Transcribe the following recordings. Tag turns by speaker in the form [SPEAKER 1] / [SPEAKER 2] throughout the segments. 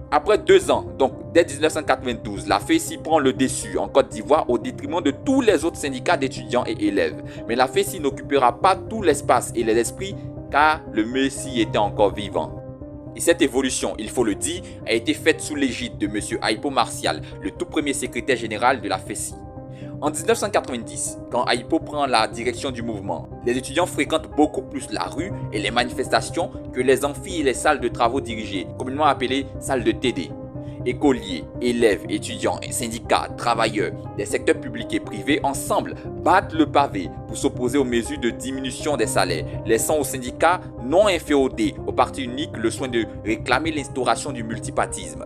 [SPEAKER 1] Après 2 ans, donc dès 1992, la FESI prend le dessus en Côte d'Ivoire au détriment de tous les autres syndicats d'étudiants et élèves. Mais la FESI n'occupera pas tout l'espace et les esprits car le Messie était encore vivant. Et cette évolution, il faut le dire, a été faite sous l'égide de M. Aipo Martial, le tout premier secrétaire général de la FESI. En 1990, quand Aipo prend la direction du mouvement, les étudiants fréquentent beaucoup plus la rue et les manifestations que les amphis et les salles de travaux dirigées, communément appelées salles de TD. Écoliers, élèves, étudiants, syndicats, travailleurs des secteurs publics et privés ensemble battent le pavé pour s'opposer aux mesures de diminution des salaires, laissant aux syndicats non inféodés au parti unique le soin de réclamer l'instauration du multipartisme.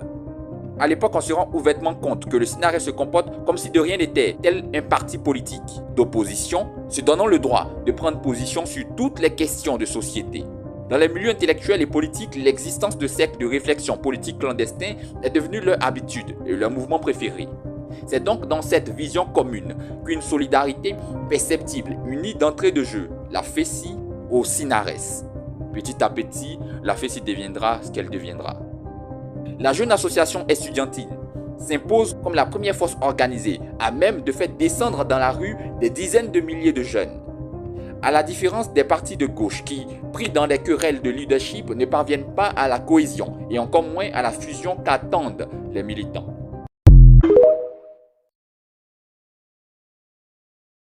[SPEAKER 1] À l'époque, on se rend ouvertement compte que le SYNARES se comporte comme si de rien n'était, tel un parti politique d'opposition, se donnant le droit de prendre position sur toutes les questions de société. Dans les milieux intellectuels et politiques, l'existence de cercles de réflexion politique clandestins est devenue leur habitude et leur mouvement préféré. C'est donc dans cette vision commune qu'une solidarité perceptible unit d'entrée de jeu la FESI au SYNARES. Petit à petit, la FESI deviendra ce qu'elle deviendra. La jeune association estudiantine s'impose comme la première force organisée à même de faire descendre dans la rue des dizaines de milliers de jeunes. À la différence des partis de gauche qui, pris dans des querelles de leadership, ne parviennent pas à la cohésion et encore moins à la fusion qu'attendent les militants.